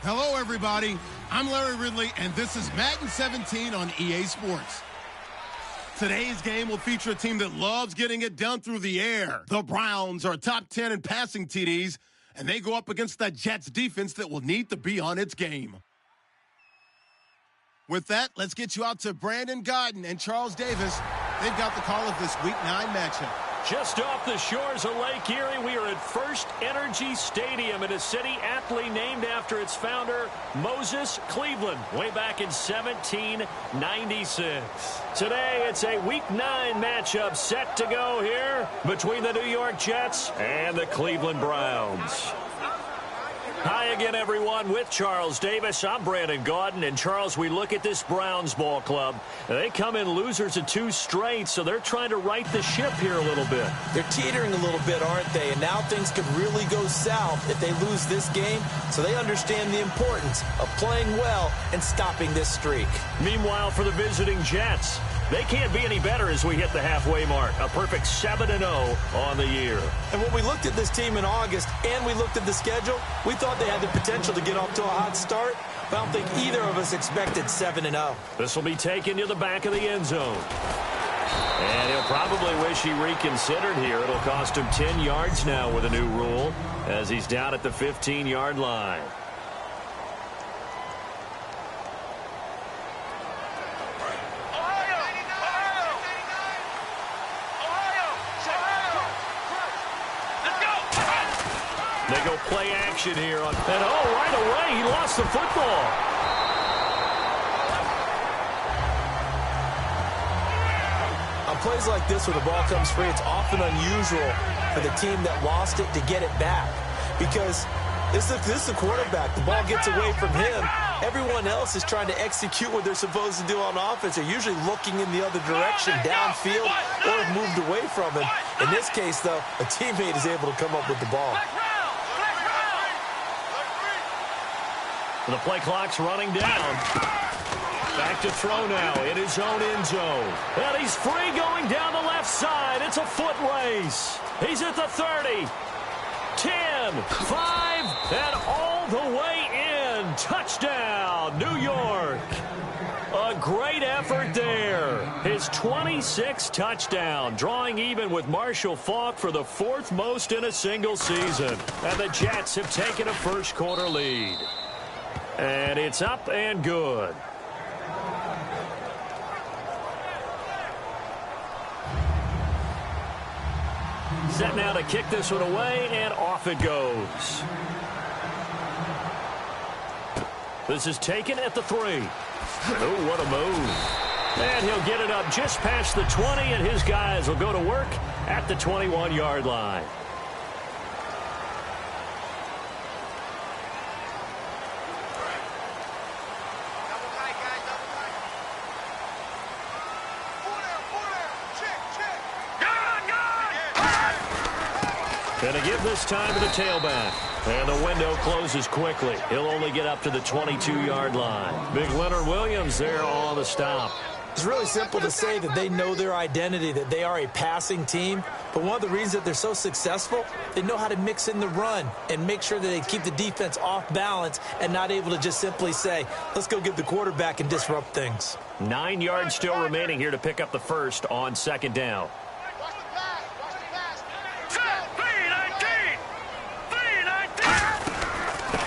Hello, everybody. I'm Larry Ridley, and this is Madden 17 on EA Sports. Today's game will feature a team that loves getting it done through the air. The Browns are top 10 in passing TDs, and they go up against the Jets defense that will need to be on its game. With that, let's get you out to Brandon Godden and Charles Davis. They've got the call of this Week 9 matchup. Just off the shores of Lake Erie, we are at First Energy Stadium in a city aptly named after its founder, Moses Cleveland, way back in 1796. Today, it's a Week 9 matchup set to go here between the New York Jets and the Cleveland Browns. Hi again, everyone, with Charles Davis. I'm Brandon Gaudin. And, Charles, we look at this Browns ball club. They come in losers of 2 straight, so they're trying to right the ship here a little bit. They're teetering a little bit, aren't they? And now things could really go south if they lose this game, so they understand the importance of playing well and stopping this streak. Meanwhile, for the visiting Jets, they can't be any better as we hit the halfway mark. A perfect 7-0 on the year. And when we looked at this team in August and we looked at the schedule, we thought they had the potential to get off to a hot start, but I don't think either of us expected 7-0. This will be taken to the back of the end zone. And he'll probably wish he reconsidered here. It'll cost him 10 yards now with a new rule as he's down at the 15-yard line. They go play action here. And right away, he lost the football. On plays like this where the ball comes free, it's often unusual for the team that lost it to get it back. Because this is the quarterback. The ball gets away from him. Everyone else is trying to execute what they're supposed to do on offense. They're usually looking in the other direction, downfield, or have moved away from him. In this case, though, a teammate is able to come up with the ball. The play clock's running down. Back to throw now in his own end zone. And he's free going down the left side. It's a foot race. He's at the 30. 10, 5, and all the way in. Touchdown, New York. A great effort there. His 26th touchdown, drawing even with Marshall Faulk for the 4th most in a single season. And the Jets have taken a first quarter lead. And it's up and good. Set now to kick this one away, and off it goes. This is taken at the 3. Oh, what a move. And he'll get it up just past the 20, and his guys will go to work at the 21-yard line. And a give this time to the tailback. And the window closes quickly. He'll only get up to the 22-yard line. Big Leonard Williams there on the stop. It's really simple to say that they know their identity, that they are a passing team. But one of the reasons that they're so successful, they know how to mix in the run and make sure that they keep the defense off balance and not able to just simply say, let's go get the quarterback and disrupt things. 9 yards still remaining here to pick up the first on 2nd down.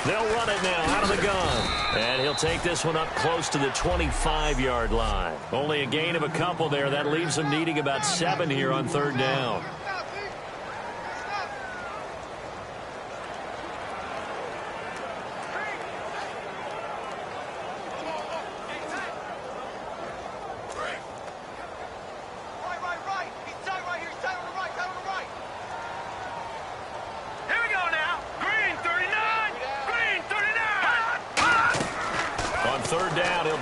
They'll run it now out of the gun. And he'll take this one up close to the 25-yard line. Only a gain of a couple there. That leaves him needing about 7 here on 3rd down.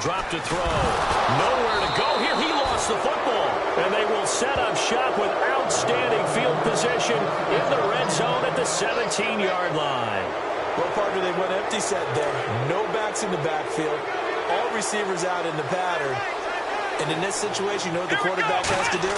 Drop to throw. Nowhere to go here. He lost the football. And they will set up shop with outstanding field position in the red zone at the 17-yard line. Well, partner, they went empty set there. No backs in the backfield. All receivers out in the pattern. And in this situation, you know what the quarterback has to do?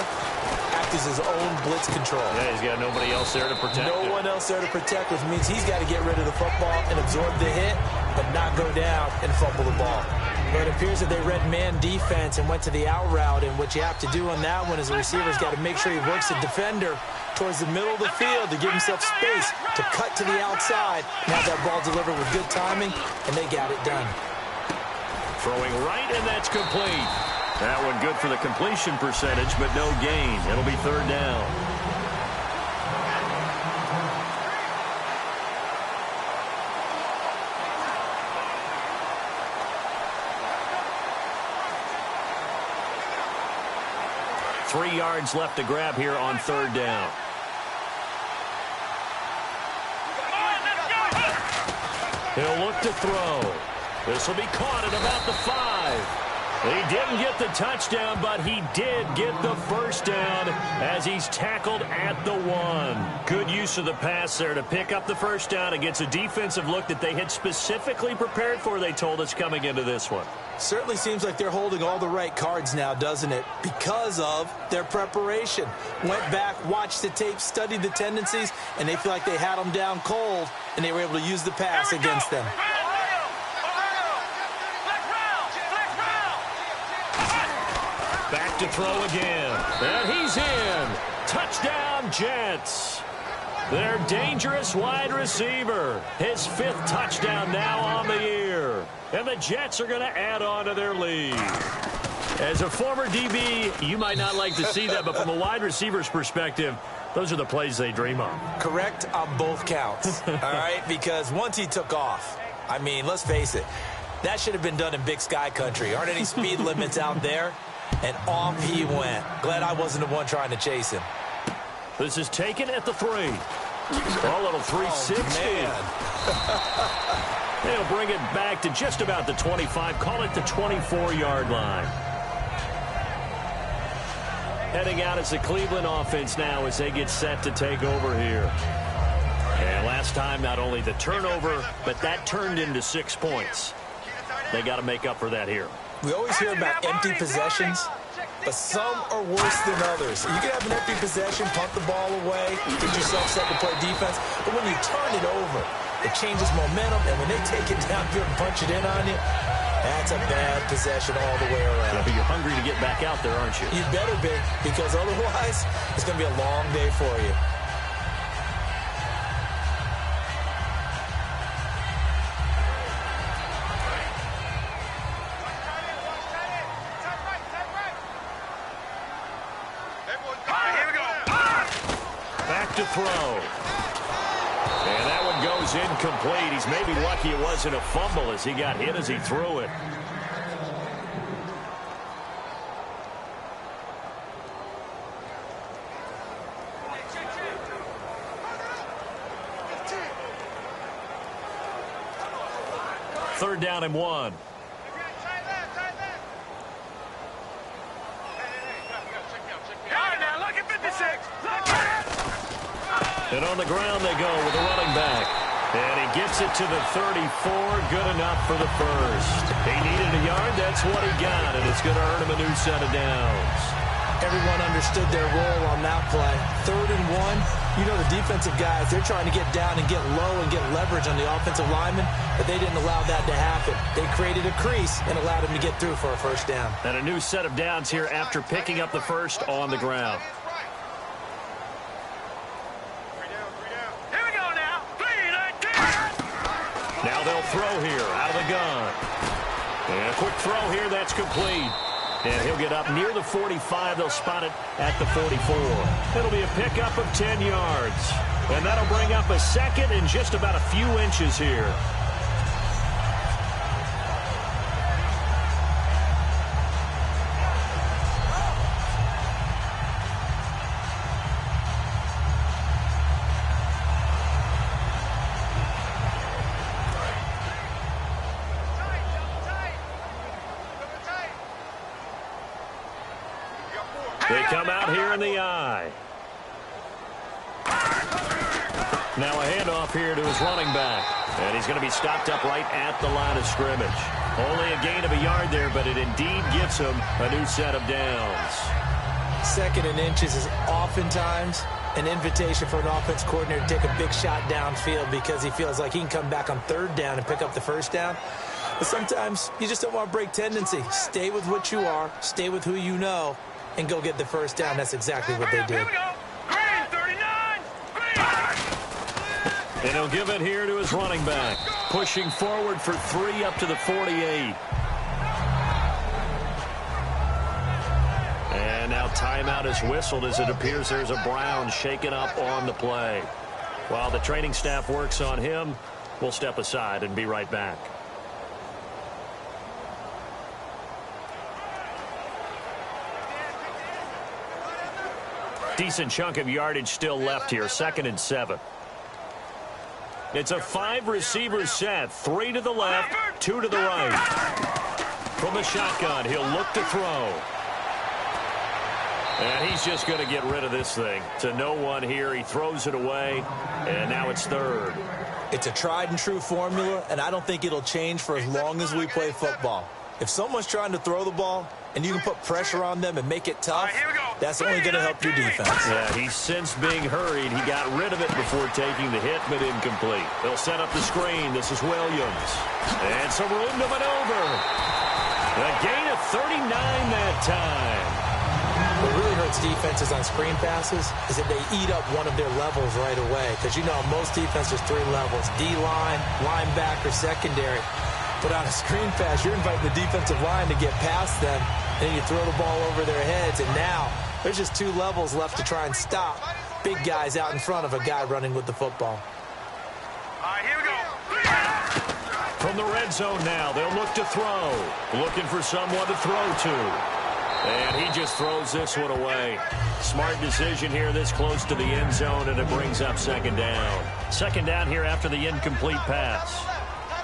act as his own blitz control. Yeah, he's got nobody else there to protect him. No one else there to protect, which means he's got to get rid of the football and absorb the hit, but not go down and fumble the ball. But it appears that they read man defense and went to the out route, and what you have to do on that one is the receiver's got to make sure he works the defender towards the middle of the field to give himself space to cut to the outside and have that ball delivered with good timing, and they got it done. Throwing right, and that's complete. That one good for the completion percentage, but no gain. It'll be third down. Three yards left to grab here on third down. He'll look to throw. This will be caught at about the 5. He didn't get the touchdown, but he did get the first down as he's tackled at the 1. Good use of the pass there to pick up the first down against a defensive look that they had specifically prepared for, they told us, coming into this one. Certainly seems like they're holding all the right cards now, doesn't it? Because of their preparation. Went back, watched the tape, studied the tendencies, and they feel like they had them down cold, and they were able to use the pass against them. Back to throw again. And he's in. Touchdown, Jets. Their dangerous wide receiver. His 5th touchdown now on the year. And the Jets are going to add on to their lead. As a former DB, you might not like to see that, but from a wide receiver's perspective, those are the plays they dream of. Correct on both counts, all right? Because once he took off, I mean, let's face it, that should have been done in Big Sky country. Aren't any speed limits out there? And off he went. Glad I wasn't the one trying to chase him. This is taken at the 3. A little 360. Oh, They'll bring it back to just about the 25. Call it the 24-yard line. Heading out is the Cleveland offense now as they get set to take over here. And last time, not only the turnover, but that turned into 6 points. They got to make up for that here. We always hear about empty possessions, but some are worse than others. You can have an empty possession, punt the ball away, get yourself set to play defense, but when you turn it over, it changes momentum, and when they take it down here and punch it in on you, that's a bad possession all the way around. Yeah, but you're hungry to get back out there, aren't you? You better be, because otherwise, it's going to be a long day for you. To throw. And that one goes incomplete. He's maybe lucky it wasn't a fumble as he got hit as he threw it. Third down and 1. And on the ground they go with the running back. And he gets it to the 34. Good enough for the first. He needed a yard. That's what he got. And it's going to earn him a new set of downs. Everyone understood their role on that play. 3rd and 1. You know the defensive guys, they're trying to get down and get low and get leverage on the offensive lineman, but they didn't allow that to happen. They created a crease and allowed him to get through for a first down. And a new set of downs here after picking up the first on the ground. Now they'll throw here out of the gun. And a quick throw here, that's complete. And he'll get up near the 45. They'll spot it at the 44. It'll be a pickup of 10 yards. And that'll bring up a second and just about a few inches here. They come out here in the eye. Now a handoff here to his running back. And he's going to be stopped up right at the line of scrimmage. Only a gain of a yard there, but it indeed gets him a new set of downs. Second and inches is oftentimes an invitation for an offense coordinator to take a big shot downfield because he feels like he can come back on third down and pick up the first down. But sometimes you just don't want to break tendency. Stay with what you are, stay with who you know, and go get the first down. That's exactly what they did. And he'll give it here to his running back. Pushing forward for 3 up to the 48. And now timeout is whistled as it appears there's a Brown shaken up on the play. While the training staff works on him, we'll step aside and be right back. Decent chunk of yardage still left here. 2nd and 7. It's a 5-receiver set. 3 to the left, 2 to the right. From the shotgun, he'll look to throw. And he's just going to get rid of this thing. To no one here. He throws it away, and now it's 3rd. It's a tried-and-true formula, and I don't think it'll change for as long as we play football. If someone's trying to throw the ball and you can put pressure on them and make it tough, that's only going to help your defense. Yeah, he's since being hurried. He got rid of it before taking the hit, but incomplete. They'll set up the screen. This is Williams. And some room to maneuver. A gain of 39 that time. What really hurts defenses on screen passes is that they eat up one of their levels right away. Because, you know, most defenses, 3 levels. D-line, linebacker, secondary. But on a screen pass, you're inviting the defensive line to get past them. Then you throw the ball over their heads. And now there's just 2 levels left to try and stop big guys out in front of a guy running with the football. All right, here we go. From the red zone now, they'll look to throw. Looking for someone to throw to. And he just throws this one away. Smart decision here this close to the end zone, and it brings up 2nd down. 2nd down here after the incomplete pass.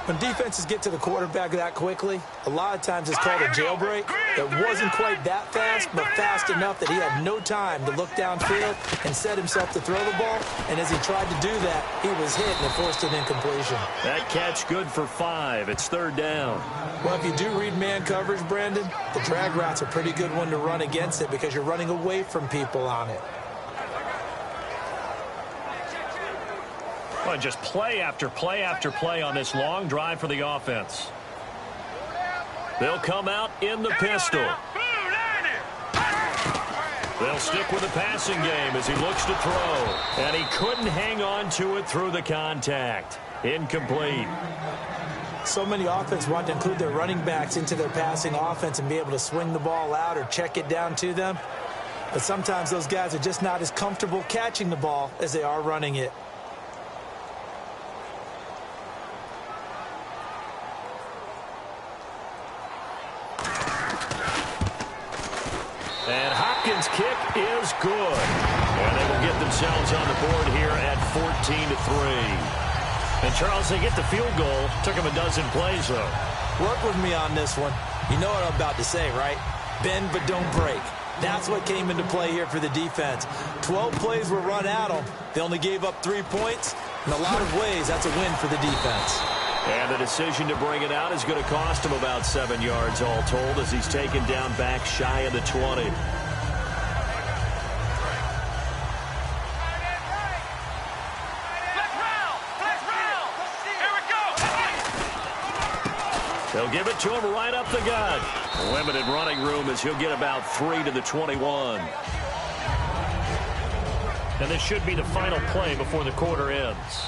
When defenses get to the quarterback that quickly, a lot of times it's called a jailbreak. It wasn't quite that fast, but fast enough that he had no time to look downfield and set himself to throw the ball. And as he tried to do that, he was hit and it forced an incompletion. That catch good for 5. It's 3rd down. Well, if you do read man coverage, Brandon, the drag route's a pretty good one to run against it because you're running away from people on it. Well, just play after play after play on this long drive for the offense. They'll come out in the pistol. They'll stick with the passing game as he looks to throw. And he couldn't hang on to it through the contact. Incomplete. So many offenses want to include their running backs into their passing offense and be able to swing the ball out or check it down to them. But sometimes those guys are just not as comfortable catching the ball as they are running it. And Hopkins' kick is good. And they will get themselves on the board here at 14-3. And, Charles, they get the field goal. Took them a dozen plays, though. Work with me on this one. You know what I'm about to say, right? Bend but don't break. That's what came into play here for the defense. 12 plays were run at them. They only gave up 3 points. In a lot of ways, that's a win for the defense. And the decision to bring it out is going to cost him about 7 yards all told as he's taken down back shy of the 20. They'll give it to him right up the gut. Limited running room as he'll get about 3 to the 21. And this should be the final play before the quarter ends.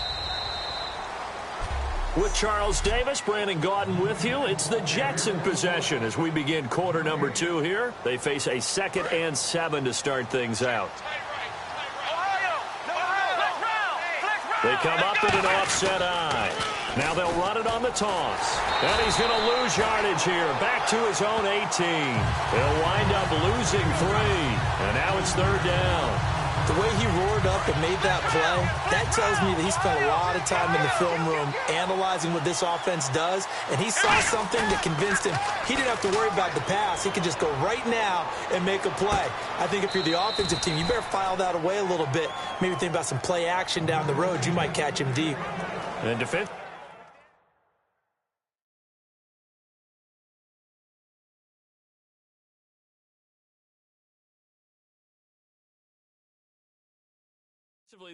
With Charles Davis, Brandon Gaudin with you. It's the Jets in possession as we begin quarter number 2 here. They face a 2nd and 7 to start things out. They come up in an offset eye. Now they'll run it on the toss. And he's going to lose yardage here. Back to his own 18. He'll wind up losing 3. And now it's 3rd down. The way he roared up and made that play, that tells me that he spent a lot of time in the film room analyzing what this offense does, and he saw something that convinced him he didn't have to worry about the pass. He could just go right now and make a play. I think if you're the offensive team, you better file that away a little bit. Maybe think about some play action down the road. You might catch him deep. And defense.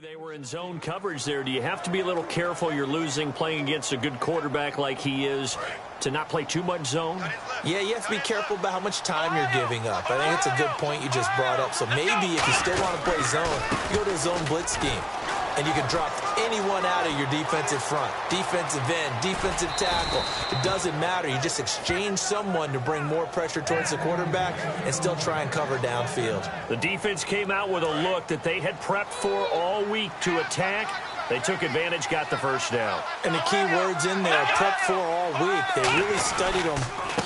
They were in zone coverage there. Do you have to be a little careful you're losing playing against a good quarterback like he is to not play too much zone? Yeah, you have to be careful about how much time you're giving up. I think it's a good point you just brought up. So maybe if you still want to play zone, you go to a zone blitz scheme. And you can drop anyone out of your defensive front, defensive end, defensive tackle. It doesn't matter. You just exchange someone to bring more pressure towards the quarterback and still try and cover downfield. The defense came out with a look that they had prepped for all week to attack. They took advantage, got the first down. And the key words in there, prep for all week. They really studied them,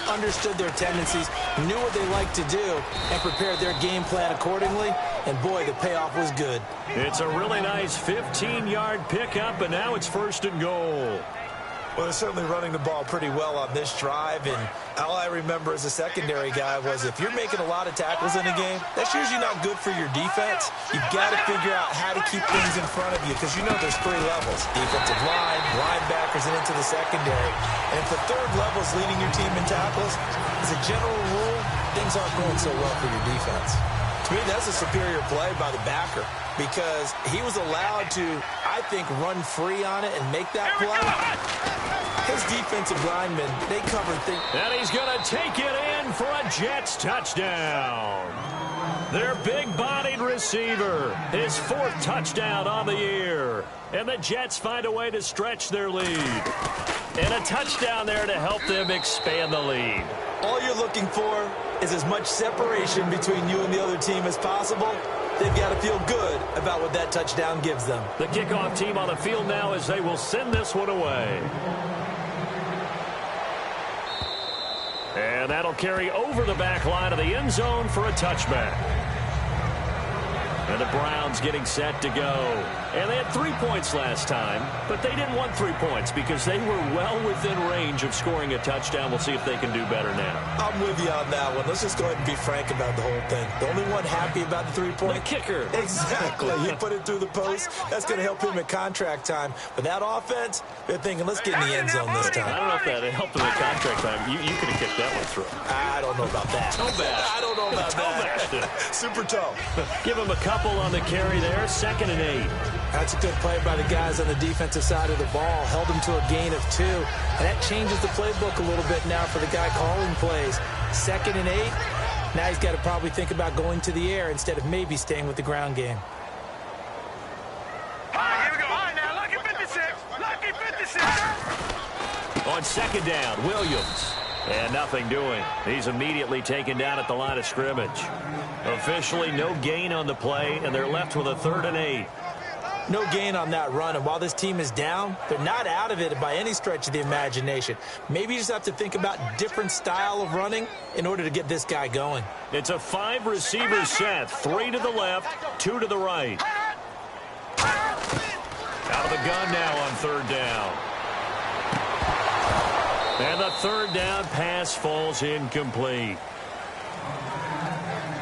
understood their tendencies, knew what they liked to do, and prepared their game plan accordingly. And, boy, the payoff was good. It's a really nice 15-yard pickup, and now it's 1st and goal. Well, they're certainly running the ball pretty well on this drive, and all I remember as a secondary guy was if you're making a lot of tackles in a game, that's usually not good for your defense. You've got to figure out how to keep things in front of you because you know there's 3 levels, defensive line, linebackers, and into the secondary. And if the 3rd level is leading your team in tackles, as a general rule, things aren't going so well for your defense. To me, that's a superior play by the backer because he was allowed to, I think, run free on it and make that play. His defensive linemen, they covered things. And he's going to take it in for a Jets touchdown. Their big-bodied receiver, his 4th touchdown on the year. And the Jets find a way to stretch their lead. And a touchdown there to help them expand the lead. All you're looking for is as much separation between you and the other team as possible. They've got to feel good about what that touchdown gives them. The kickoff team on the field now as they will send this one away. And that'll carry over the back line of the end zone for a touchback. And the Browns getting set to go. And they had 3 points last time, but they didn't want 3 points because they were well within range of scoring a touchdown. We'll see if they can do better now. I'm with you on that one. Let's just go ahead and be frank about the whole thing. The only one happy about the 3-point? The kicker. Exactly. He put it through the post. That's going to help him at contract time. But that offense, they're thinking, let's get in the end zone this time. I don't know if that helped him at contract time. You could have kicked that one through. I don't know about that. Toe bash. I don't know about that. Super toe. Give him a couple on the carry there. 2nd and 8. That's a good play by the guys on the defensive side of the ball. Held him to a gain of 2. And that changes the playbook a little bit now for the guy calling plays. 2nd and 8. Now he's got to probably think about going to the air instead of maybe staying with the ground game. All right, here we go. All right, now, lucky 56. Lucky 56. On 2nd down, Williams. And nothing doing. He's immediately taken down at the line of scrimmage. Officially no gain on the play, and they're left with a 3rd and 8. No gain on that run, and while this team is down, they're not out of it by any stretch of the imagination. Maybe you just have to think about different style of running in order to get this guy going. It's a 5-receiver set. 3 to the left, 2 to the right. Out of the gun now on 3rd down. And the 3rd down pass falls incomplete.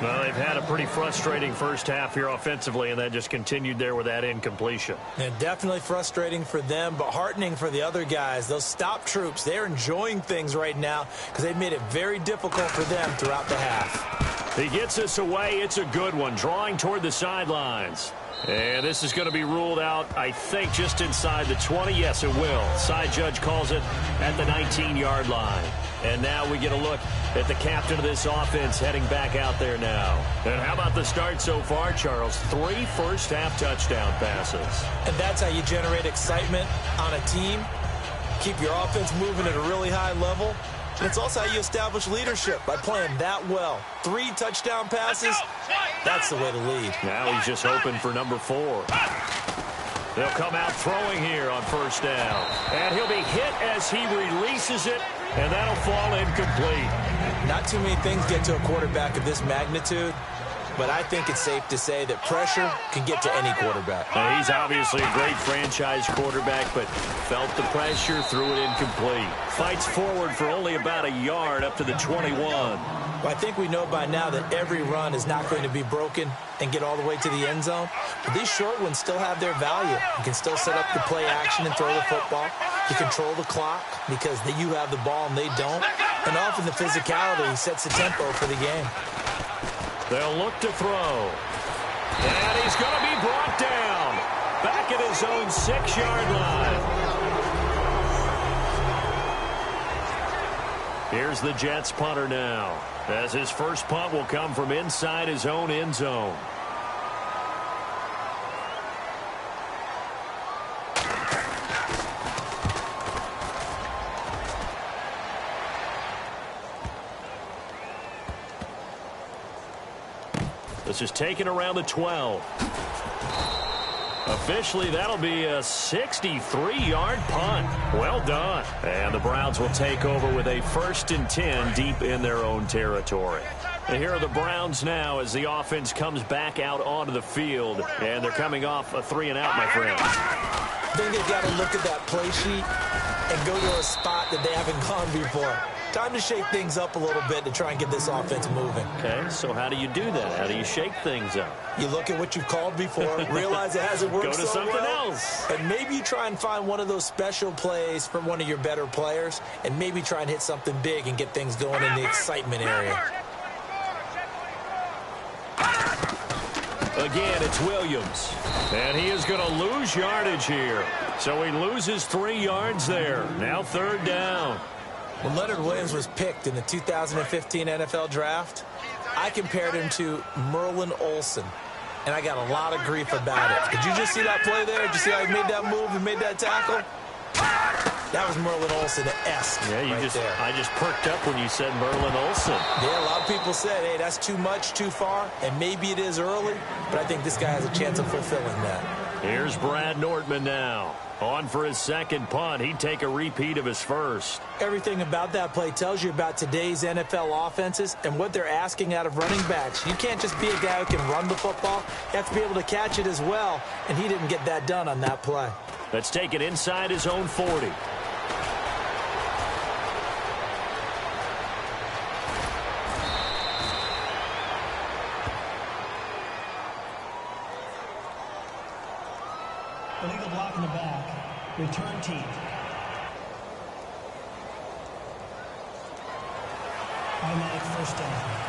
Well, they've had a pretty frustrating first half here offensively, and that just continued there with that incompletion. And definitely frustrating for them, but heartening for the other guys. Those stop troops, they're enjoying things right now because they've made it very difficult for them throughout the half. He gets us away. It's a good one, drawing toward the sidelines. And this is going to be ruled out, I think, just inside the 20. Yes, it will. Side judge calls it at the 19-yard line. And now we get a look at the captain of this offense heading back out there now. And how about the start so far, Charles? 3 first-half touchdown passes. And that's how you generate excitement on a team. Keep your offense moving at a really high level. And it's also how you establish leadership by playing that well. 3 touchdown passes, that's the way to lead. Now he's just hoping for number 4. They'll come out throwing here on 1st down. And he'll be hit as he releases it, and that'll fall incomplete. Not too many things get to a quarterback of this magnitude, but I think it's safe to say that pressure can get to any quarterback. Now, he's obviously a great franchise quarterback, but felt the pressure, threw it incomplete. Fights forward for only about a yard up to the 21. Well, I think we know by now that every run is not going to be broken and get all the way to the end zone. But these short ones still have their value. You can still set up the play action and throw the football. You control the clock because you have the ball and they don't. And often the physicality sets the tempo for the game. They'll look to throw. And he's going to be brought down. back at his own 6-yard line. Here's the Jets punter now, as his first punt will come from inside his own end zone. This is taken around the 12. Officially, that'll be a 63-yard punt. Well done. And the Browns will take over with a 1st and 10 deep in their own territory. And here are the Browns now as the offense comes back out onto the field. And they're coming off a 3-and-out, my friend. I think they've got to look at that play sheet and go to a spot that they haven't gone before. Time to shake things up a little bit to try and get this offense moving. Okay, so how do you do that? How do you shake things up? You look at what you've called before, realize it hasn't worked Go to something else. And maybe you try and find one of those special plays from one of your better players, and maybe try and hit something big and get things going in the excitement area. Again, it's Williams. And he is going to lose yardage here. So he loses 3 yards there. Now 3rd down. When Leonard Williams was picked in the 2015 NFL Draft, I compared him to Merlin Olsen, and I got a lot of grief about it. Did you just see that play there? Did you see how he made that move and made that tackle? That was Merlin Olsen-esque. Yeah, I just perked up when you said Merlin Olsen. Yeah, a lot of people said, hey, that's too much, too far, and maybe it is early, but I think this guy has a chance of fulfilling that. Here's Brad Nordman now. On for his 2nd punt. He'd take a repeat of his 1st. Everything about that play tells you about today's NFL offenses and what they're asking out of running backs. You can't just be a guy who can run the football. You have to be able to catch it as well, and he didn't get that done on that play. Let's take it inside his own 40. Illegal block in the back. Return team. Automatic 1st down.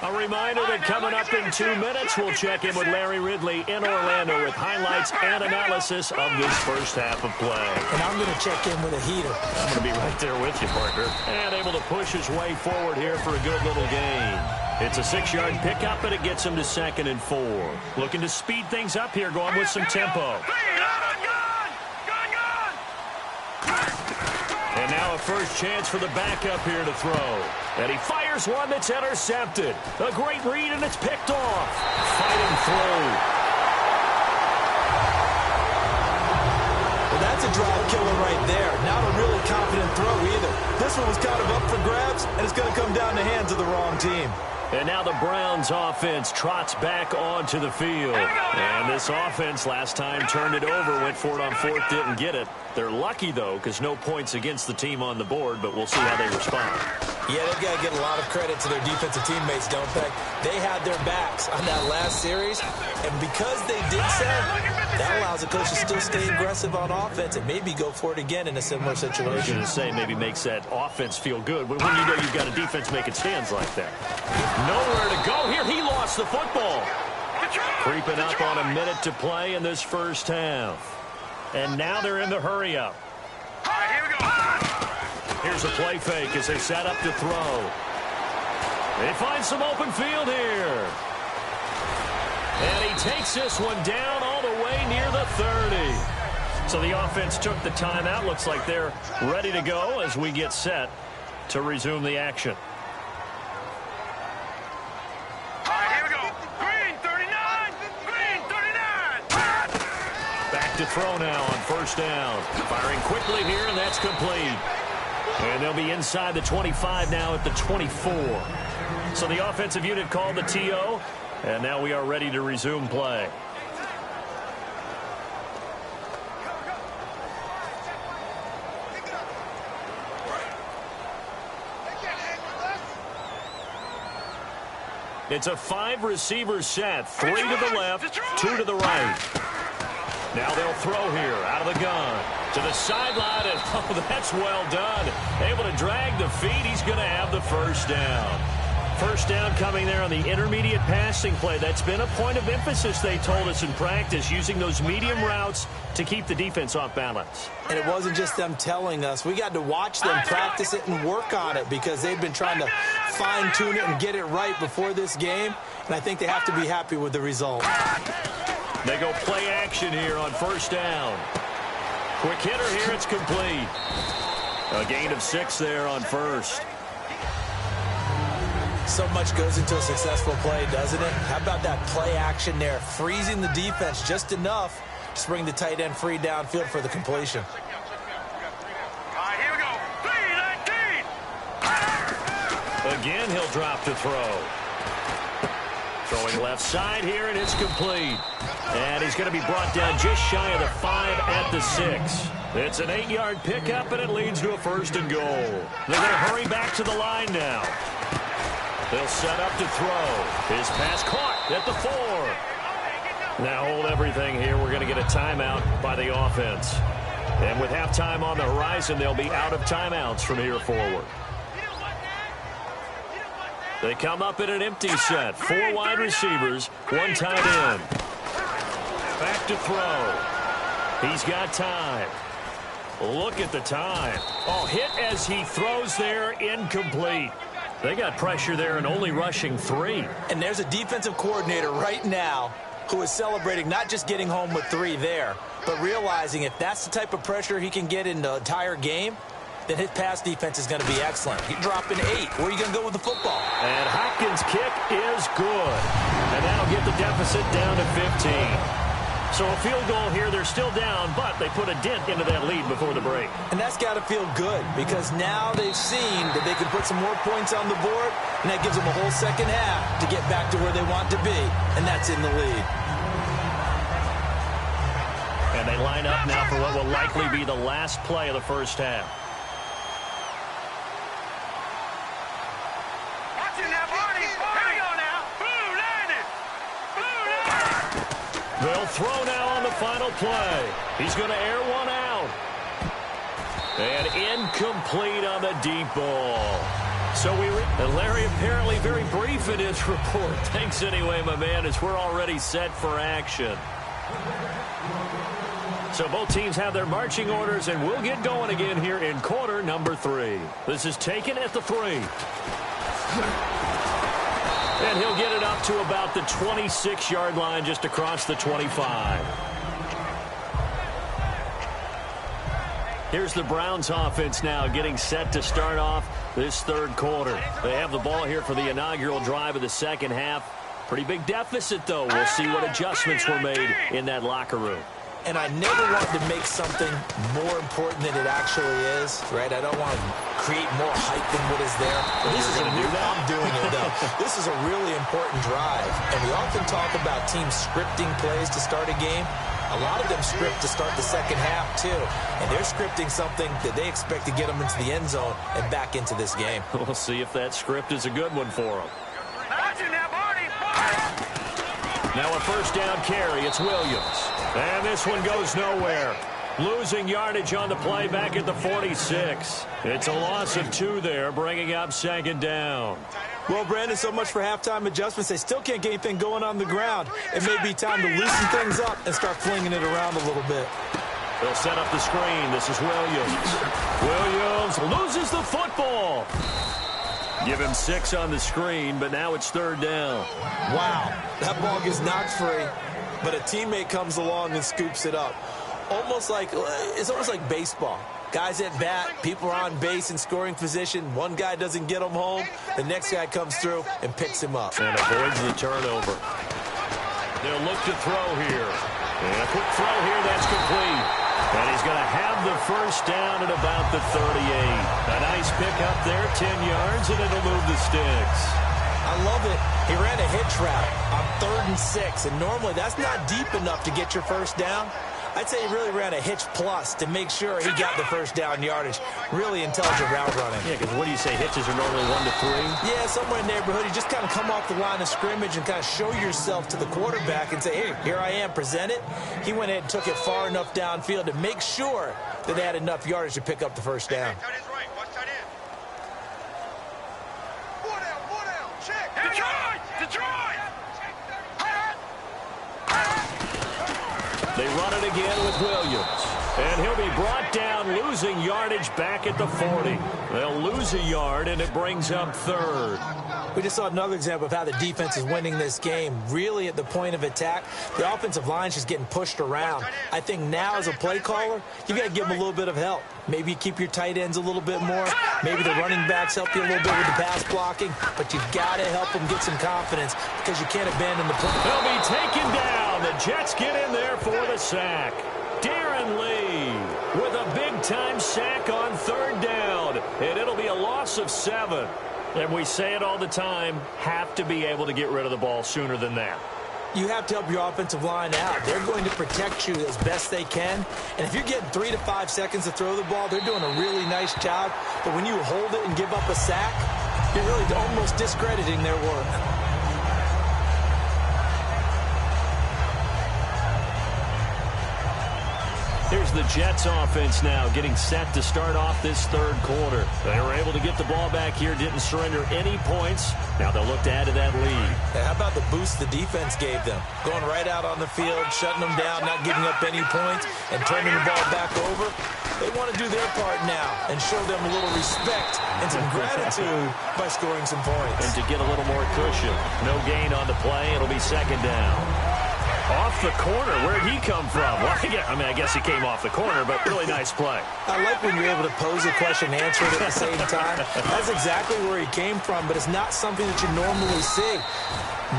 A reminder that coming up in 2 minutes, we'll check in with Larry Ridley in Orlando with highlights and analysis of this first half of play. And I'm going to check in with a heater. I'm going to be right there with you, partner. And able to push his way forward here for a good little gain. It's a 6-yard pickup, and it gets him to 2nd and 4. Looking to speed things up here, going with some tempo. And now a first chance for the backup here to throw. And he fires one that's intercepted. A great read, and it's picked off. Fighting through. Well, that's a drive killer right there. Not a really confident throw either. This one was kind of up for grabs, and it's going to come down the hands of the wrong team. And now the Browns offense trots back onto the field. And this offense last time turned it over, went for it on 4th, didn't get it. They're lucky, though, because no points against the team on the board, but we'll see how they respond. Yeah, they've got to get a lot of credit to their defensive teammates, don't they? They had their backs on that last series, and because they did so, that allows the coach to still stay aggressive on offense and maybe go for it again in a similar situation. I was going to say maybe makes that offense feel good, but when you know you've got a defense making stands like that. Nowhere to go here. He lost the football. Creeping up on a minute to play in this first half. And now they're in the hurry-up. All right, here we go. Here's a play fake as they set up to throw. They find some open field here. And he takes this one down all the way near the 30. So the offense took the timeout. Looks like they're ready to go as we get set to resume the action. All right, here we go. Green 39. Green 39. Back to throw now on 1st down. Firing quickly here, and that's complete. And they'll be inside the 25 now at the 24. So the offensive unit called the TO, and now we are ready to resume play. It's a 5-receiver set, 3 to the left, 2 to the right. Now they'll throw here out of the gun to the sideline, and oh, that's well done. Able to drag the feet. He's going to have the 1st down. First down coming there on the intermediate passing play. That's been a point of emphasis, they told us in practice, using those medium routes to keep the defense off balance. And it wasn't just them telling us. We got to watch them practice it and work on it because they've been trying to fine-tune it and get it right before this game. And I think they have to be happy with the result. They go play action here on first down. Quick hitter here, it's complete. A gain of 6 there on first. So much goes into a successful play, doesn't it? How about that play action there, freezing the defense just enough to bring the tight end free downfield for the completion. All right, here we go. 3-19. Again, he'll drop to throw. Throwing left side here, and it's complete. And he's going to be brought down just shy of the 5 at the 6. It's an 8-yard pickup, and it leads to a 1st and goal. They're going to hurry back to the line now. They'll set up to throw. His pass caught at the 4. Now hold everything here. We're going to get a timeout by the offense. And with halftime on the horizon, they'll be out of timeouts from here forward. They come up in an empty set. 4 wide receivers, 1 tight end. Back to throw. He's got time. Look at the time. Oh, hit as he throws there, incomplete. They got pressure there and only rushing 3. And there's a defensive coordinator right now who is celebrating not just getting home with 3 there, but realizing if that's the type of pressure he can get in the entire game, then his pass defense is going to be excellent. He's dropping 8. Where are you going to go with the football? And Hopkins' kick is good. And that'll get the deficit down to 15. So a field goal here, they're still down, but they put a dent into that lead before the break. And that's got to feel good because now they've seen that they can put some more points on the board, and that gives them a whole second half to get back to where they want to be, and that's in the lead. And they line up now for what will likely be the last play of the first half. Watching that body. Here we go now. Blue landed. Blue landed. They'll throw now on the final play. He's going to air one out. And incomplete on the deep ball. So and Larry apparently very brief in his report. Thanks anyway, my man, as we're already set for action. So both teams have their marching orders, and we'll get going again here in quarter number 3. This is taken at the 3. And he'll get it up to about the 26-yard line, just across the 25. Here's the Browns offense now getting set to start off this third quarter. They have the ball here for the inaugural drive of the second half. Pretty big deficit, though. We'll see what adjustments were made in that locker room. And I never want to make something more important than it actually is, right? I don't want to create more hype than what is there. This is I'm doing it, though. This is a really important drive. And we often talk about teams scripting plays to start a game. A lot of them script to start the second half, too. And they're scripting something that they expect to get them into the end zone and back into this game. We'll see if that script is a good one for them. Watching that body. Now a first down carry. It's Williams. And this one goes nowhere. Losing yardage on the play back at the 46. It's a loss of 2 there, bringing up second down. Well, Brandon, so much for halftime adjustments. They still can't get anything going on the ground. It may be time to loosen things up and start flinging it around a little bit. They'll set up the screen. This is Williams. Williams loses the football. Give him 6 on the screen, but now it's third down. Wow, that ball gets knocked free, but a teammate comes along and scoops it up. It's almost like baseball. Guys at bat, people are on base in scoring position. One guy doesn't get him home. The next guy comes through and picks him up. And avoids the turnover. They'll look to throw here. And a quick throw here, that's complete. And he's going to have the first down at about the 38. A nice pickup there, 10 yards, and it'll move the sticks. I love it. He ran a hitch route on 3rd and 6, and normally that's not deep enough to get your first down. I'd say he really ran a hitch plus to make sure he got the first down yardage. Really intelligent route running. Yeah, because what do you say, hitches are normally 1 to 3? Yeah, somewhere in the neighborhood. You just kind of come off the line of scrimmage and kind of show yourself to the quarterback and say, hey, here I am, present it. He went ahead and took it far enough downfield to make sure that they had enough yardage to pick up the first down. Tight end's right. Watch tight end. 4 down. Check. They run it again with Williams. And he'll be brought down, losing yardage back at the 40. They'll lose a yard, and it brings up third. We just saw another example of how the defense is winning this game. Really at the point of attack, the offensive line is just getting pushed around. I think now as a play caller, you got to give them a little bit of help. Maybe you keep your tight ends a little bit more. Maybe the running backs help you a little bit with the pass blocking. But you've got to help them get some confidence because you can't abandon the play. They'll be taken down. The Jets get in there for the sack. Darren Lee with a big-time sack on third down. And it'll be a loss of 7. And we say it all the time, have to be able to get rid of the ball sooner than that. You have to help your offensive line out. They're going to protect you as best they can. And if you're getting 3 to 5 seconds to throw the ball, they're doing a really nice job. But when you hold it and give up a sack, you're really almost discrediting their work. Here's the Jets offense now getting set to start off this third quarter. They were able to get the ball back here, didn't surrender any points. Now they'll look to add to that lead. How about the boost the defense gave them? Going right out on the field, shutting them down, not giving up any points, and turning the ball back over. They want to do their part now and show them a little respect and some gratitude by scoring some points. And to get a little more cushion. No gain on the play. It'll be second down. Off the corner. Where'd he come from? Well, I guess he came off the corner, but really nice play. I like when you're able to pose a question and answer it at the same time. That's exactly where he came from, but it's not something that you normally see.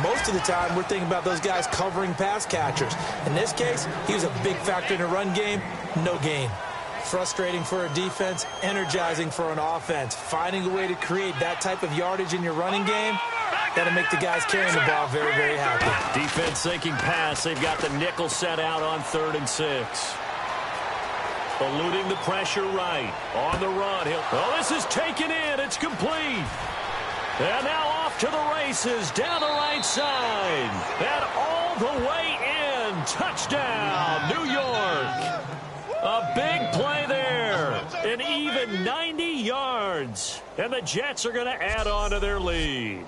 Most of the time, we're thinking about those guys covering pass catchers. In this case, he was a big factor in the run game. No gain. Frustrating for a defense, energizing for an offense. Finding a way to create that type of yardage in your running game, that'll make the guys carrying the ball very, very happy. Defense sinking pass. They've got the nickel set out on 3rd and 6. Eluding the pressure right. On the run. This is taken in. It's complete. And now off to the races. Down the right side. And all the way in. Touchdown, New York. A big play there. An even 90 yards. And the Jets are going to add on to their lead.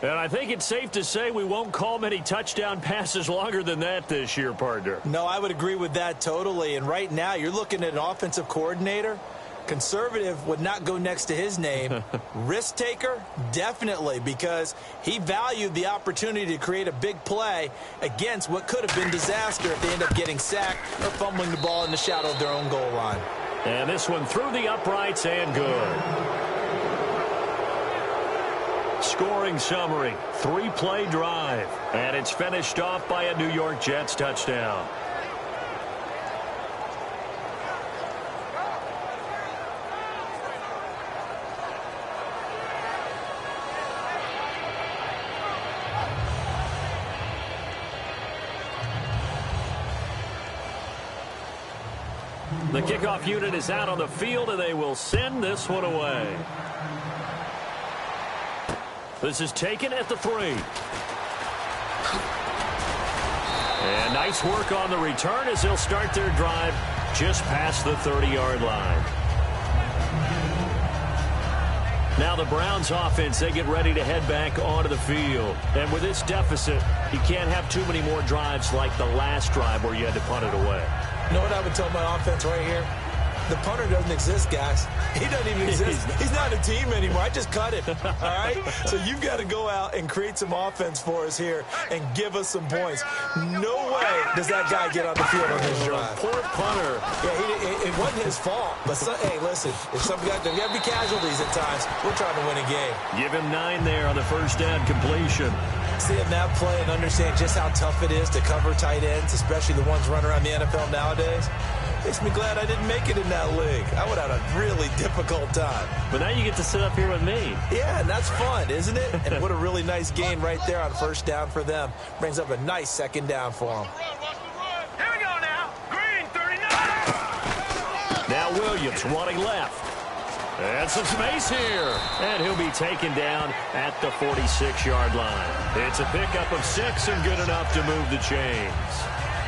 And I think it's safe to say we won't call many touchdown passes longer than that this year, partner. No, I would agree with that totally. And right now, you're looking at an offensive coordinator. Conservative would not go next to his name. Risk taker, definitely, because he valued the opportunity to create a big play against what could have been disaster if they end up getting sacked or fumbling the ball in the shadow of their own goal line. And this one through the uprights and good. Scoring summary, 3-play drive, and it's finished off by a New York Jets touchdown. The kickoff unit is out on the field, and they will send this one away. This is taken at the 3. And nice work on the return as they'll start their drive just past the 30-yard line. Now the Browns offense, they get ready to head back onto the field. And with this deficit, you can't have too many more drives like the last drive where you had to punt it away. You know what I would tell my offense right here? The punter doesn't exist, guys. He doesn't even exist. He's not a team anymore. I just cut him, all right? So you've got to go out and create some offense for us here and give us some points. No way does that guy get on the field on this drive. Poor punter. Yeah, it wasn't his fault. But, hey, listen, if some guys, there got to be casualties at times. We're trying to win a game. Give him 9 there on the first down completion. Seeing that play and understand just how tough it is to cover tight ends, especially the ones running around the NFL nowadays, makes me glad I didn't make it in that league. I would have had a really difficult time. But now you get to sit up here with me. Yeah, and that's fun, isn't it? And what a really nice gain right there on first down for them. Brings up a nice second down for them. Here we go now. Green, 39. Now Williams running left. And some space here. And he'll be taken down at the 46-yard line. It's a pickup of 6 and good enough to move the chains.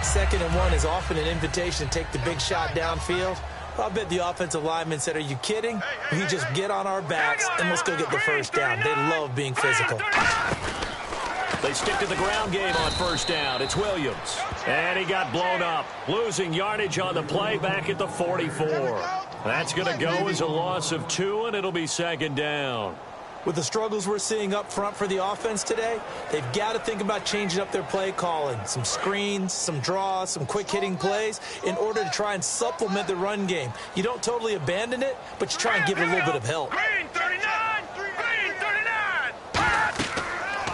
2nd and 1 is often an invitation to take the big shot downfield. I bet the offensive lineman said, are you kidding? We just get on our backs and let's go get the first down. They love being physical. They stick to the ground game on first down. It's Williams. And he got blown up, losing yardage on the play back at the 44. That's going to go as a loss of 2, and it'll be second down. With the struggles we're seeing up front for the offense today, they've got to think about changing up their play calling. Some screens, some draws, some quick-hitting plays in order to try and supplement the run game. You don't totally abandon it, but you try and give it a little bit of help. Green 39! Green 39!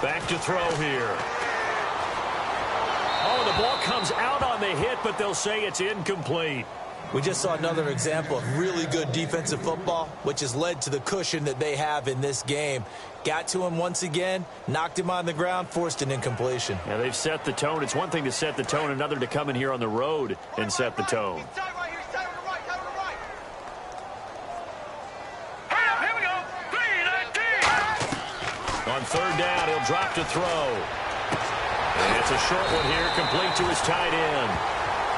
Back to throw here. Oh, the ball comes out on the hit, but they'll say it's incomplete. We just saw another example of really good defensive football, which has led to the cushion that they have in this game. Got to him once again, knocked him on the ground, forced an incompletion. Yeah, they've set the tone. It's one thing to set the tone, another to come in here on the road and set the tone. Here we go! 3-19! On third down, he'll drop to throw. And it's a short one here, complete to his tight end.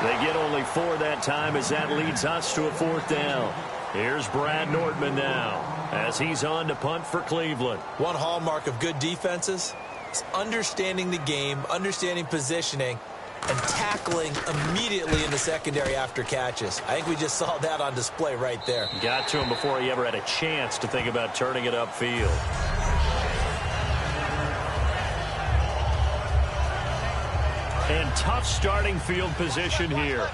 They get only 4 that time as that leads us to a 4th down. Here's Brad Nordman now as he's on to punt for Cleveland. One hallmark of good defenses is understanding the game, understanding positioning, and tackling immediately in the secondary after catches. I think we just saw that on display right there. Got to him before he ever had a chance to think about turning it upfield. And tough starting field position here.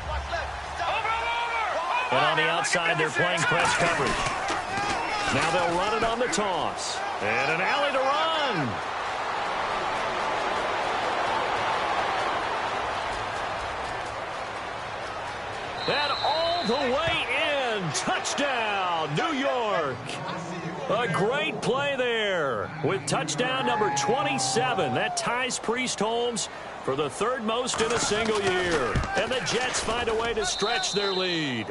And on the outside, they're playing press coverage. Now they'll run it on the toss. And an alley to run. And all the way in. Touchdown, New York. A great play there with touchdown number 27. That ties Priest Holmes for the 3rd most in a single year. And the Jets find a way to stretch their lead.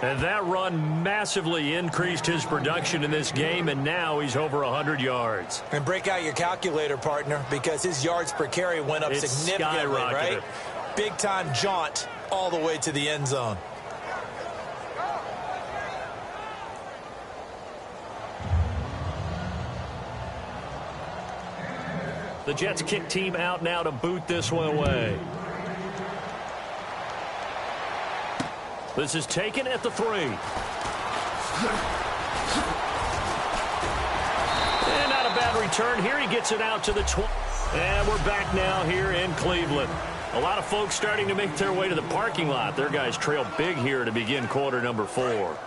And that run massively increased his production in this game, and now he's over 100 yards. And break out your calculator, partner, because his yards per carry went up significantly, right? Big-time jaunt all the way to the end zone. The Jets kick team out now to boot this one away. This is taken at the 3. And not a bad return. Here he gets it out to the 20. And we're back now here in Cleveland. A lot of folks starting to make their way to the parking lot. Their guys trail big here to begin quarter number 4.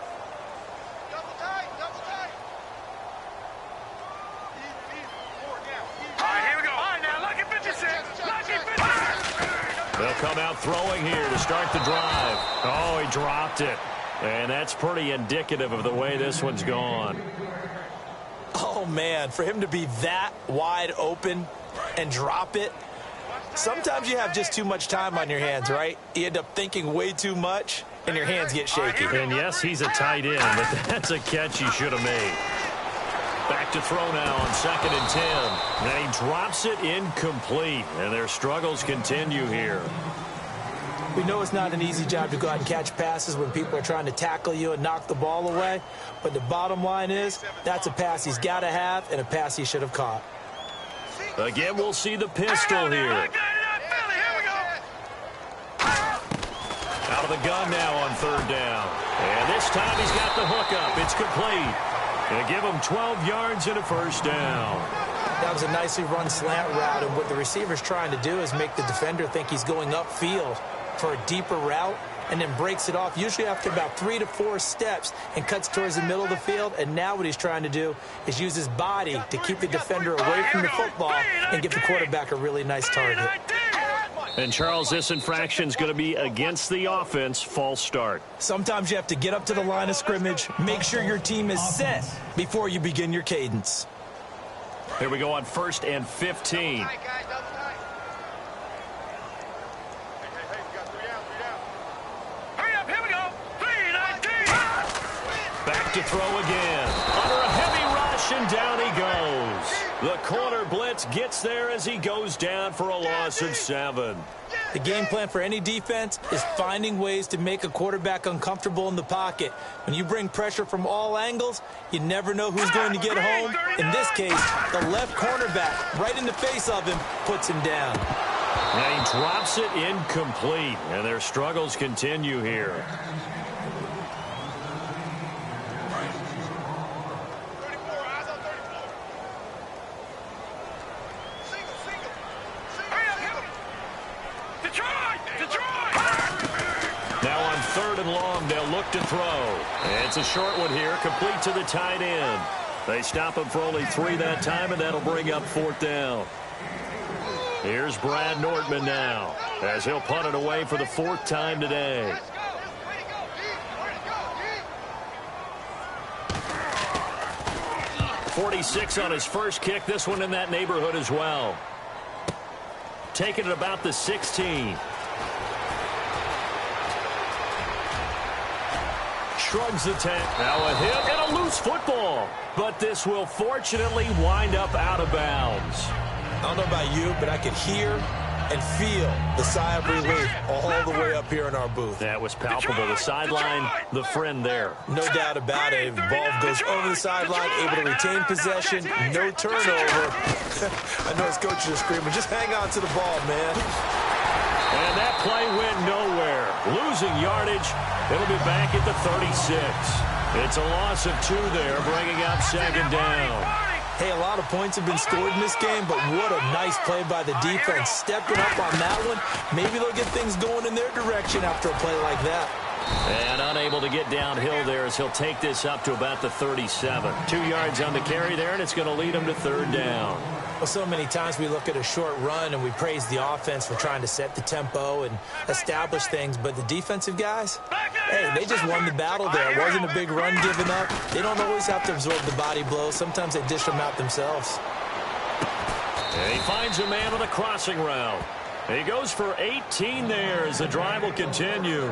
They'll come out throwing here to start the drive. Oh, he dropped it. And that's pretty indicative of the way this one's gone. Oh, man, for him to be that wide open and drop it, sometimes you have just too much time on your hands, right? You end up thinking way too much, and your hands get shaky. And, yes, he's a tight end, but that's a catch he should have made. Back to throw now on 2nd and 10. And he drops it incomplete, and their struggles continue here. We know it's not an easy job to go out and catch passes when people are trying to tackle you and knock the ball away. But the bottom line is that's a pass he's got to have and a pass he should have caught. Again, we'll see the pistol here. Out of the gun now on 3rd down. And this time he's got the hook up. It's complete. And give him 12 yards and a 1st down. That was a nicely run slant route, and what the receiver's trying to do is make the defender think he's going upfield for a deeper route and then breaks it off, usually after about 3 to 4 steps, and cuts towards the middle of the field. And now what he's trying to do is use his body to keep the defender away from the football and give the quarterback a really nice target. And, Charles, this infraction's going to be against the offense. False start. Sometimes you have to get up to the line of scrimmage, make sure your team is set before you begin your cadence. Here we go on 1st and 15. Back to throw again. Under a heavy rush, and down he goes. The corner blitz gets there as he goes down for a loss of 7. The game plan for any defense is finding ways to make a quarterback uncomfortable in the pocket. When you bring pressure from all angles, you never know who's going to get home. In this case, the left cornerback, right in the face of him, puts him down. And he drops it incomplete, and their struggles continue here. They'll look to throw. It's a short one here, complete to the tight end. They stop him for only 3 that time, and that'll bring up 4th down. Here's Brad Nordman now, as he'll punt it away for the 4th time today. .46 on his first kick, this one in that neighborhood as well. Taking it about the 16. Shrugs the tent. Now a hit and a loose football. But this will fortunately wind up out of bounds. I don't know about you, but I could hear and feel the sigh of relief all the way up here in our booth. That was palpable. The sideline, the friend there. No doubt about it. The ball goes over the sideline, able to retain possession, no turnover. I know his coach is screaming, just hang on to the ball, man. And that play went nowhere. Losing yardage. It'll be back at the 36. It's a loss of 2 there, bringing up 2nd down. Hey, a lot of points have been scored in this game, but what a nice play by the defense. Stepping up on that one. Maybe they'll get things going in their direction after a play like that. And unable to get downhill there as he'll take this up to about the 37. 2 yards on the carry there, and it's going to lead him to 3rd down. Well, so many times we look at a short run and we praise the offense for trying to set the tempo and establish things, but the defensive guys, hey, they just won the battle there. It wasn't a big run given up. They don't always have to absorb the body blows. Sometimes they dish them out themselves. And he finds a man on a crossing route. He goes for 18 there as the drive will continue.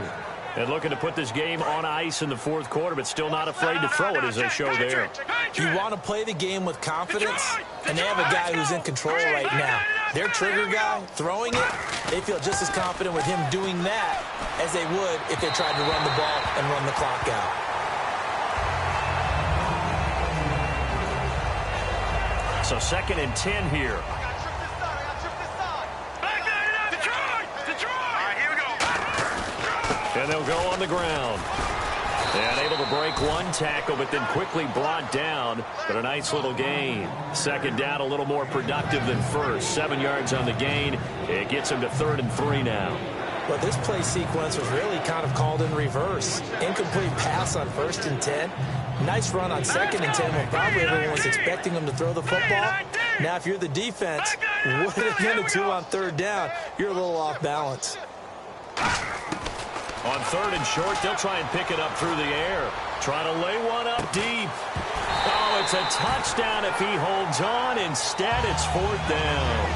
And looking to put this game on ice in the 4th quarter, but still not afraid to throw it as they show there. You want to play the game with confidence, and they have a guy who's in control right now. Their trigger guy, throwing it, they feel just as confident with him doing that as they would if they tried to run the ball and run the clock out. So 2nd and 10 here. And they'll go on the ground. And able to break 1 tackle, but then quickly brought down. But a nice little gain. 2nd down, a little more productive than first. 7 yards on the gain. It gets him to 3rd and 3 now. Well, this play sequence was really kind of called in reverse. Incomplete pass on 1st and 10. Nice run on 2nd and 10 when probably everyone was expecting him to throw the football. Now, if you're the defense, what are they going to do on 3rd down? You're a little off balance. On 3rd and short, they'll try and pick it up through the air. Try to lay one up deep. Oh, it's a touchdown if he holds on. Instead, it's 4th down.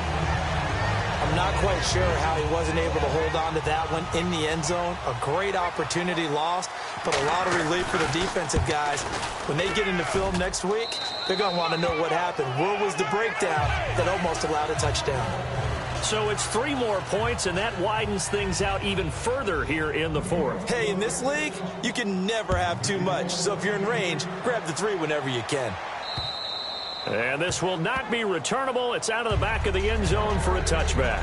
I'm not quite sure how he wasn't able to hold on to that one in the end zone. A great opportunity lost, but a lot of relief for the defensive guys. When they get into film next week, they're going to want to know what happened. Where was the breakdown that almost allowed a touchdown? So it's 3 more points, and that widens things out even further here in the 4th. Hey, in this league, you can never have too much. So if you're in range, grab the 3 whenever you can. And this will not be returnable. It's out of the back of the end zone for a touchback.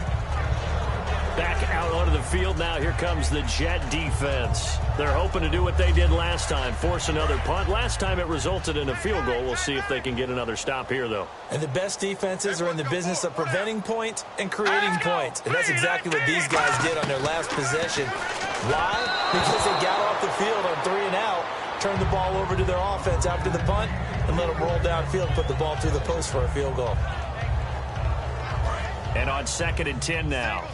Back out onto the field now. Here comes the Jet defense. They're hoping to do what they did last time, force another punt. Last time it resulted in a field goal. We'll see if they can get another stop here, though. And the best defenses are in the business of preventing points and creating points. And that's exactly what these guys did on their last possession. Why? Because they got off the field on 3 and out, turned the ball over to their offense after the punt, and let them roll downfield and put the ball through the post for a field goal. And on 2nd and 10 now.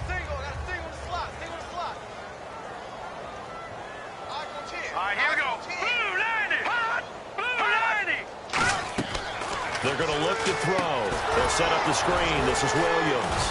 They're going to look to throw. They'll set up the screen. This is Williams.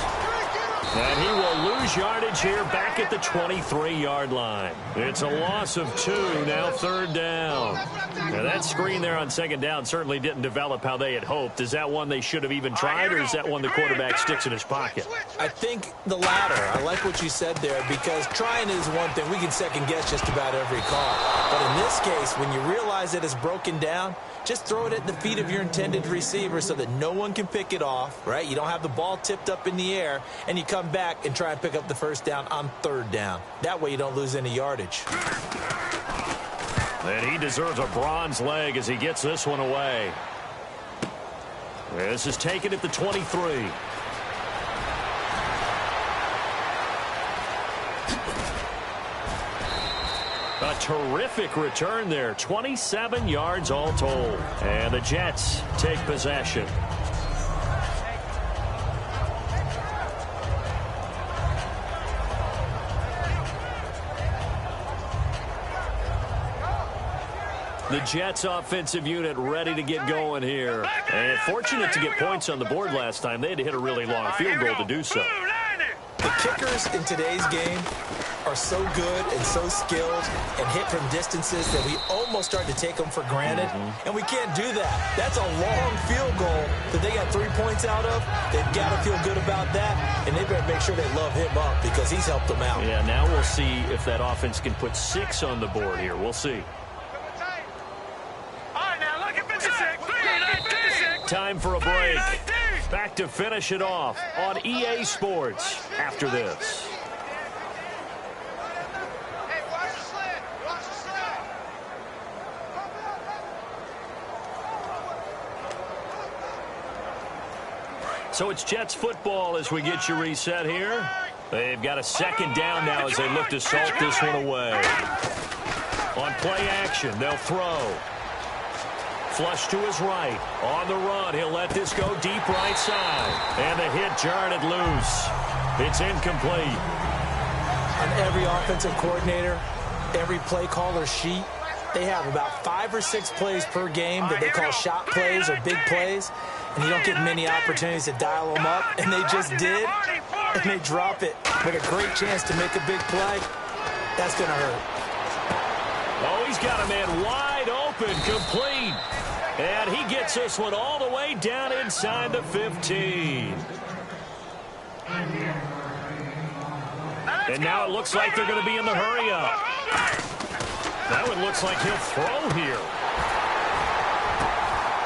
And he will lose yardage here back at the 23-yard line. It's a loss of 2, now third down. Now that screen there on second down certainly didn't develop how they had hoped. Is that one they should have even tried, or is that one the quarterback sticks in his pocket? I think the latter. I like what you said there, because trying is one thing. We can second-guess just about every call. But in this case, when you realize that it's broken down, just throw it at the feet of your intended receiver so that no one can pick it off, right? You don't have the ball tipped up in the air, and you come back and try and pick up the first down on third down. That way you don't lose any yardage. And he deserves a bronze leg as he gets this one away. This is taken at the 23. A terrific return there. 27 yards all told. And the Jets take possession. The Jets offensive unit ready to get going here. And fortunate to get points on the board last time. They had to hit a really long field goal to do so. The kickers in today's game are so good and so skilled and hit from distances that we almost start to take them for granted. And we can't do that. That's a long field goal that they got 3 points out of. They've got to feel good about that, and they better make sure they love him up because he's helped them out. Yeah, now we'll see if that offense can put 6 on the board here. We'll see. Time for a break. Back to finish it off on EA Sports after this. So it's Jets football as we get you reset here. They've got a second down now as they look to salt this one away. On play action, they'll throw. Flush to his right. On the run, he'll let this go deep right side. And the hit jarred it loose. It's incomplete. On every offensive coordinator, every play caller sheet, they have about 5 or 6 plays per game that they call shot plays or big plays. And you don't get many opportunities to dial them up. And they just did. And they drop it with a great chance to make a big play. That's going to hurt. Oh, he's got a man wide open, complete. And he gets this one all the way down inside the 15. And now it looks like they're going to be in the hurry up. That one looks like he'll throw here.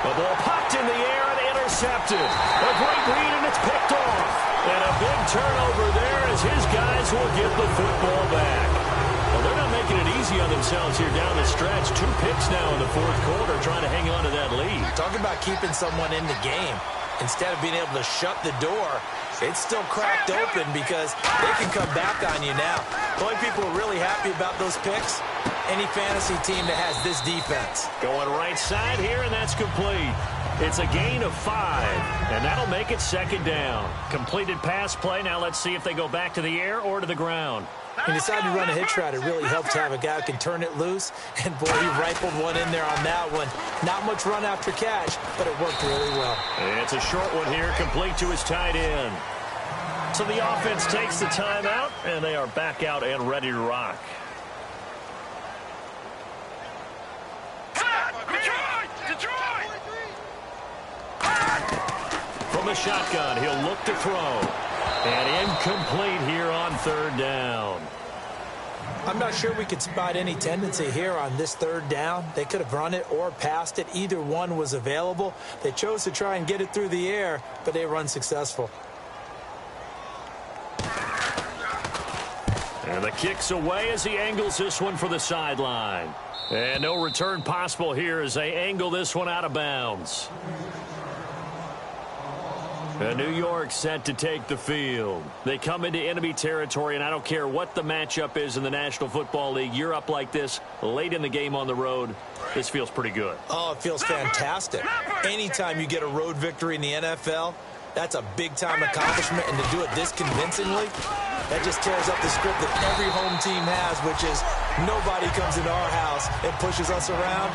The ball popped in the air and intercepted. A great read, and it's picked off. And a big turnover there as his guys will get the football back. Well, they're not making it easy on themselves here down the stretch. 2 picks now in the fourth quarter trying to hang on to that lead. Talking about keeping someone in the game. Instead of being able to shut the door, it's still cracked open because they can come back on you now. The only people who are really happy about those picks, any fantasy team that has this defense. Going right side here, and that's complete. It's a gain of 5, and that'll make it second down. Completed pass play. Now let's see if they go back to the air or to the ground. He decided to run a hitch route. It really helps to have a guy who can turn it loose. And, boy, he rifled one in there on that one. Not much run after catch, but it worked really well. It's a short one here, complete to his tight end. So the offense takes the timeout, and they are back out and ready to rock. From the shotgun, he'll look to throw. And incomplete here on third down. I'm not sure we could spot any tendency here on this third down. They could have run it or passed it. Either one was available. They chose to try and get it through the air, but they were unsuccessful. And the kick's away as he angles this one for the sideline. And no return possible here as they angle this one out of bounds. New York set to take the field. They come into enemy territory, and I don't care what the matchup is in the National Football League. You're up like this late in the game on the road. This feels pretty good. Oh, it feels fantastic. Anytime you get a road victory in the NFL, that's a big-time accomplishment, and to do it this convincingly, that just tears up the script that every home team has, which is nobody comes into our house and pushes us around.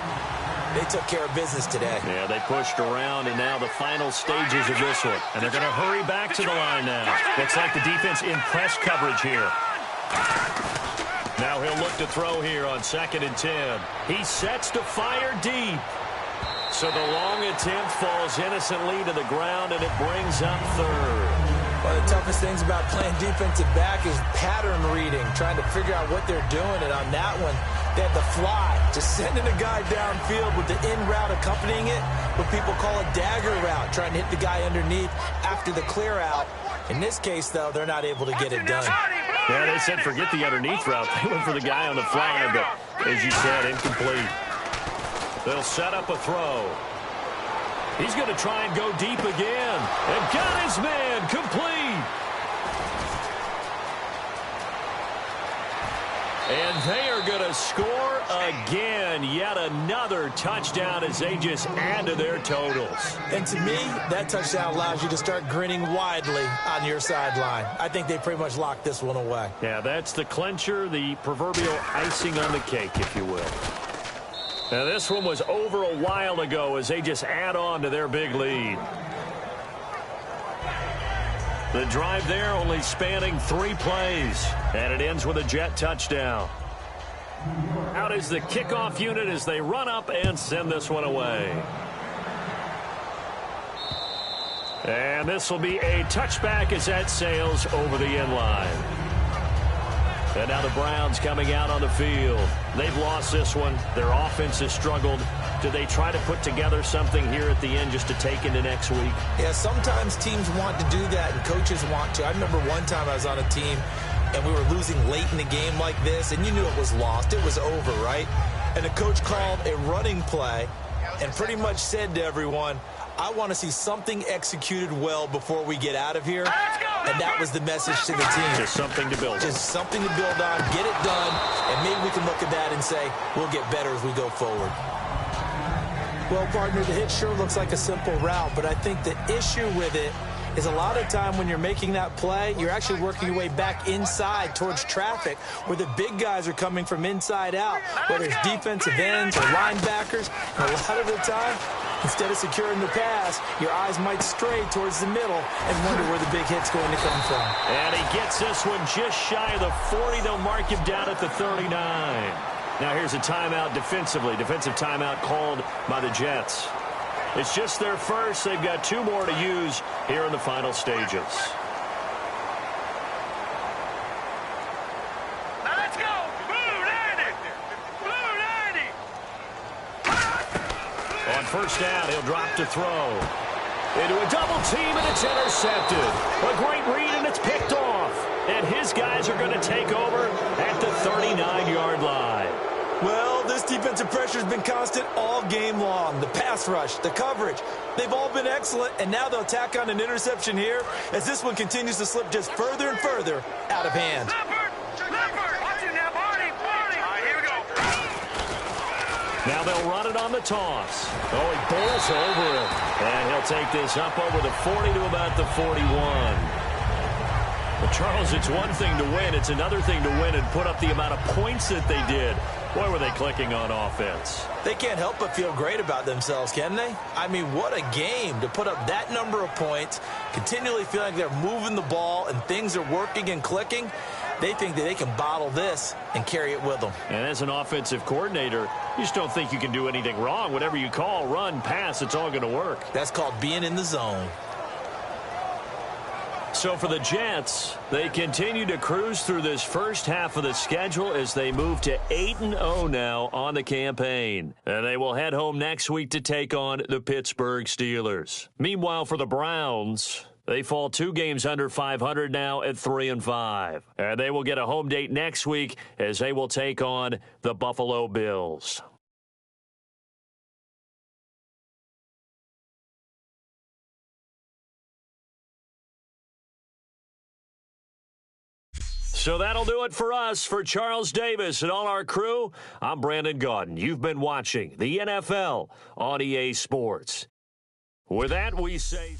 They took care of business today. Yeah, they pushed around, and now the final stages of this one. And they're going to hurry back to the line now. Looks like the defense in press coverage here. Now he'll look to throw here on 2nd and 10. He sets to fire deep. So the long attempt falls innocently to the ground, and it brings up 3rd. One of the toughest things about playing defensive back is pattern reading, trying to figure out what they're doing. And on that one, they had the fly, just sending a guy downfield with the in route accompanying it, what people call a dagger route, trying to hit the guy underneath after the clear out. In this case, though, they're not able to get it done. Yeah, they said forget the underneath route. They went for the guy on the fly, but as you said, incomplete. They'll set up a throw. He's going to try and go deep again. And got his man complete. And they are going to score again. Yet another touchdown as they just add to their totals. And to me, that touchdown allows you to start grinning widely on your sideline. I think they pretty much locked this one away. Yeah, that's the clincher, the proverbial icing on the cake, if you will. Now, this one was over a while ago as they just add on to their big lead. The drive there only spanning 3 plays, and it ends with a Jet touchdown. Out is the kickoff unit as they run up and send this one away. And this will be a touchback as that sails over the end line. And now the Browns coming out on the field. They've lost this one. Their offense has struggled. Do they try to put together something here at the end just to take into next week? Yeah, sometimes teams want to do that and coaches want to. I remember one time I was on a team and we were losing late in the game like this, and you knew it was lost. It was over, right? And the coach called a running play and pretty much said to everyone, I want to see something executed well before we get out of here. And that was the message to the team. Just something to build on. Just something to build on, get it done, and maybe we can look at that and say, we'll get better as we go forward. Well, partner, the hit sure looks like a simple route, but I think the issue with it is a lot of time when you're making that play, you're actually working your way back inside towards traffic where the big guys are coming from inside out, whether it's defensive ends or linebackers. And a lot of the time, instead of securing the pass, your eyes might stray towards the middle and wonder where the big hit's going to come from. And he gets this one just shy of the 40. They'll mark him down at the 39. Now here's a timeout defensively. Defensive timeout called by the Jets. It's just their first. They've got 2 more to use here in the final stages. Now let's go. Blue 90. Blue 90. On first down, he'll drop to throw. Into a double team, and it's intercepted. A great read, and it's picked off. And his guys are going to take over at the 39-yard line. Well, this defensive pressure has been constant all game long. The pass rush, the coverage, they've all been excellent, and now they'll tack on an interception here as this one continues to slip just further and further out of hand. Leopard. Watch it now, Barney. All right, here we go. Now they'll run it on the toss. Oh, he bowls over it. And he'll take this up over the 40 to about the 41. Well, Charles, it's one thing to win. It's another thing to win and put up the amount of points that they did. Boy, were they clicking on offense. They can't help but feel great about themselves, can they? I mean, what a game to put up that number of points, continually feeling like they're moving the ball and things are working and clicking. They think that they can bottle this and carry it with them. And as an offensive coordinator, you just don't think you can do anything wrong. Whatever you call, run, pass, it's all going to work. That's called being in the zone. So for the Jets, they continue to cruise through this first half of the schedule as they move to 8-0 now on the campaign. And they will head home next week to take on the Pittsburgh Steelers. Meanwhile, for the Browns, they fall 2 games under 500 now at 3-5. And they will get a home date next week as they will take on the Buffalo Bills. So that'll do it for us. For Charles Davis and all our crew, I'm Brandon Gaudin. You've been watching the NFL on EA Sports. With that, we say...